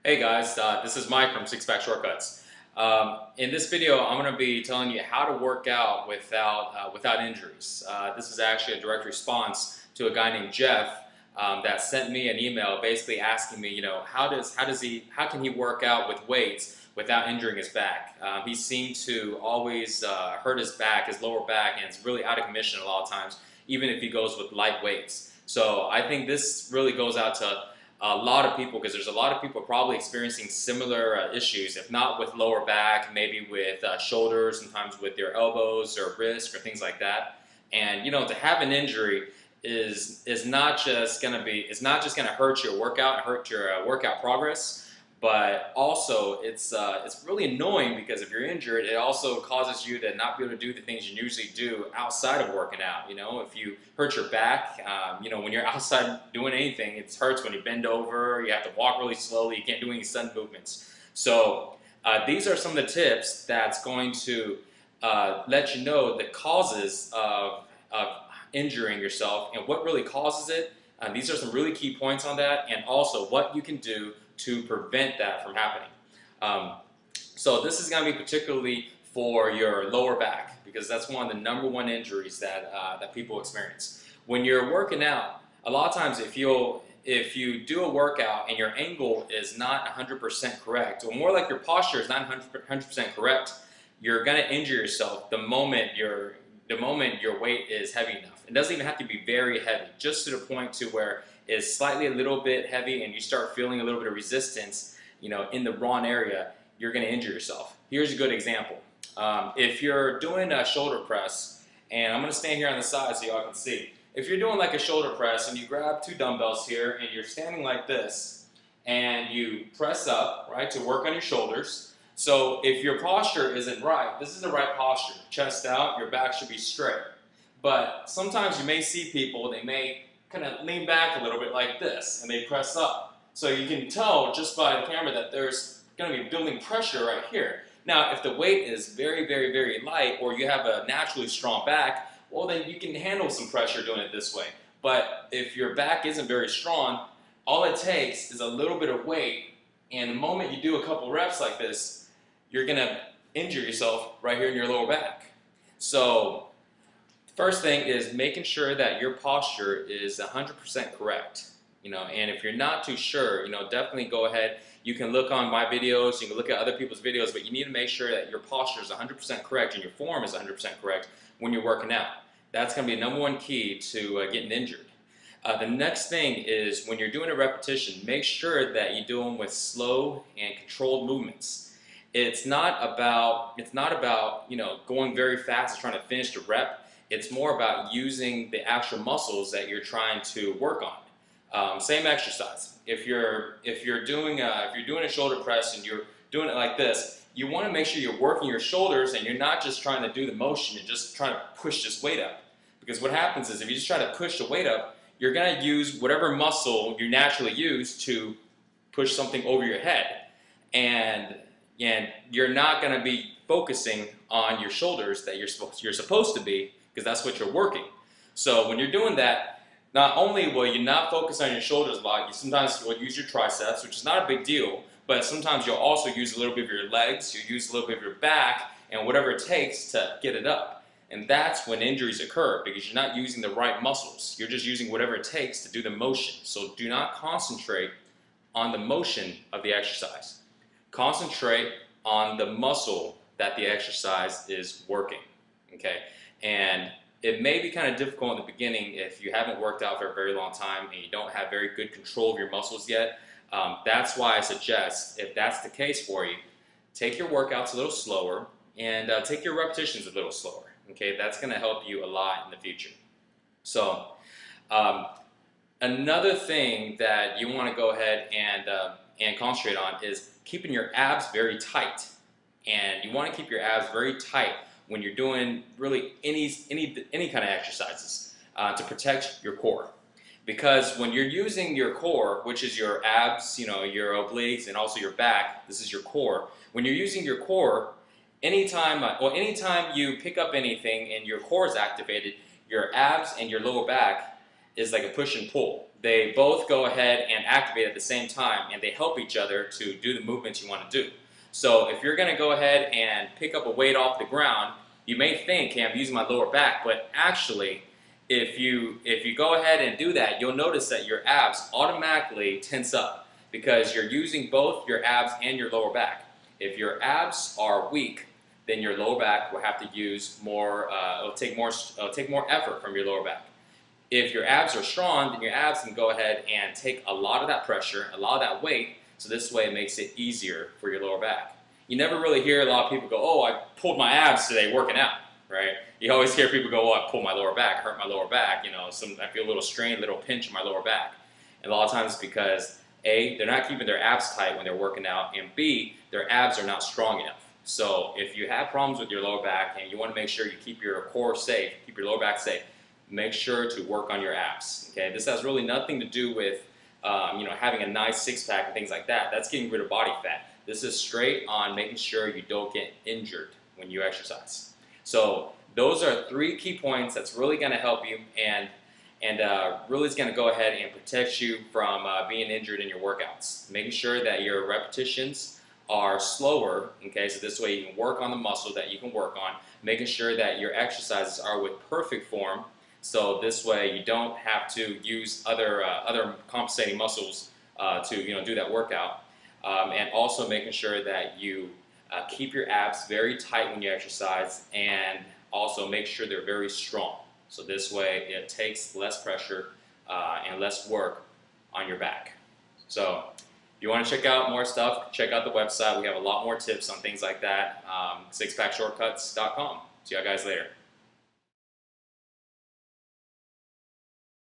Hey guys, this is Mike from Six Pack Shortcuts. In this video, I'm going to be telling you how to work out without injuries. This is actually a direct response to a guy named Jeff that sent me an email basically asking me, how can he work out with weights without injuring his back? He seemed to always hurt his back, his lower back, and it's really out of commission a lot of times, even if he goes with light weights. So I think this really goes out to a lot of people, because there's a lot of people probably experiencing similar issues, if not with lower back, maybe with shoulders, sometimes with their elbows or wrists or things like that. And to have an injury is not just gonna hurt your workout and hurt your workout progress, but also it's really annoying, because if you're injured, it also causes you to not be able to do the things you usually do outside of working out. If you hurt your back, when you're outside doing anything, it hurts when you bend over, you have to walk really slowly, you can't do any sudden movements. So these are some of the tips that's going to let you know the causes of injuring yourself and what really causes it. These are some really key points on that, and also what you can do to prevent that from happening. So this is going to be particularly for your lower back, because that's one of the #1 injuries that people experience. When you're working out, a lot of times if you do a workout and your angle is not 100% correct, or more like your posture is not 100% correct, you're going to injure yourself the moment your weight is heavy enough. It doesn't even have to be very heavy, just to the point to where it's slightly a little bit heavy and you start feeling a little bit of resistance, in the wrong area, you're going to injure yourself. Here's a good example. If you're doing a shoulder press, and I'm going to stand here on the side so y'all can see. If you're doing like a shoulder press and you grab 2 dumbbells here and you're standing like this and you press up, right, to work on your shoulders. So if your posture isn't right, this is the right posture. Chest out, your back should be straight. But sometimes you may see people, they may kind of lean back a little bit like this and they press up. So you can tell just by the camera that there's going to be building pressure right here. Now, if the weight is very, very, very light, or you have a naturally strong back, well, then you can handle some pressure doing it this way. But if your back isn't very strong, all it takes is a little bit of weight, and the moment you do a couple reps like this, you're going to injure yourself right here in your lower back. So first thing is making sure that your posture is 100% correct. And if you're not too sure, definitely go ahead. You can look on my videos, you can look at other people's videos, but you need to make sure that your posture is 100% correct and your form is 100% correct when you're working out. That's going to be the #1 key to getting injured. The next thing is, when you're doing a repetition, make sure that you do them with slow and controlled movements. It's not about going very fast and trying to finish the rep. It's more about using the actual muscles that you're trying to work on. Same exercise. If you're doing a shoulder press and you're doing it like this, you want to make sure you're working your shoulders and you're not just trying to do the motion and just trying to push this weight up. Because what happens is, if you just try to push the weight up, you're going to use whatever muscle you naturally use to push something over your head, and you're not going to be focusing on your shoulders that you're supposed to be, because that's what you're working. So when you're doing that, not only will you not focus on your shoulders a lot, sometimes you'll use your triceps, which is not a big deal, but sometimes you'll also use a little bit of your legs, you use a little bit of your back, and whatever it takes to get it up. And that's when injuries occur, because you're not using the right muscles. You're just using whatever it takes to do the motion. So do not concentrate on the motion of the exercise. Concentrate on the muscle that the exercise is working, okay? And it may be kind of difficult in the beginning if you haven't worked out for a very long time and you don't have very good control of your muscles yet. That's why I suggest, if that's the case for you, take your workouts a little slower and take your repetitions a little slower. Okay, that's going to help you a lot in the future. So another thing that you want to go ahead and concentrate on is keeping your abs very tight. And you want to keep your abs very tight when you're doing really any kind of exercises to protect your core. Because when you're using your core, which is your abs, your obliques, and also your back, this is your core. When you're using your core, anytime you pick up anything and your core is activated, your abs and your lower back is like a push and pull. they both go ahead and activate at the same time, and they help each other to do the movements you want to do. So if you're going to go ahead and pick up a weight off the ground, you may think, hey, I'm using my lower back, but actually, if you go ahead and do that, you'll notice that your abs automatically tense up because you're using both your abs and your lower back. If your abs are weak, then your lower back will have to use more. It'll take more effort from your lower back. If your abs are strong, then your abs can go ahead and take a lot of that pressure, a lot of that weight, so this way it makes it easier for your lower back. You never really hear a lot of people go, oh, I pulled my abs today working out, right? You always hear people go, oh, I pulled my lower back, hurt my lower back, you know, I feel a little strain, a little pinch in my lower back. And a lot of times it's because A, they're not keeping their abs tight when they're working out, and B, their abs are not strong enough. So if you have problems with your lower back and you want to make sure you keep your core safe, keep your lower back safe, make sure to work on your abs. Okay, this has really nothing to do with having a nice six-pack and things like that. That's getting rid of body fat. This is straight on making sure you don't get injured when you exercise. So those are 3 key points that's really going to help you and really is going to go ahead and protect you from being injured in your workouts. Making sure that your repetitions are slower, okay, so this way you can work on the muscle that you can work on. Making sure that your exercises are with perfect form, so this way you don't have to use other compensating muscles to do that workout. And also making sure that you keep your abs very tight when you exercise, and also make sure they're very strong. So this way it takes less pressure and less work on your back. So if you want to check out more stuff, check out the website. We have a lot more tips on things like that. Sixpackshortcuts.com. See you guys later.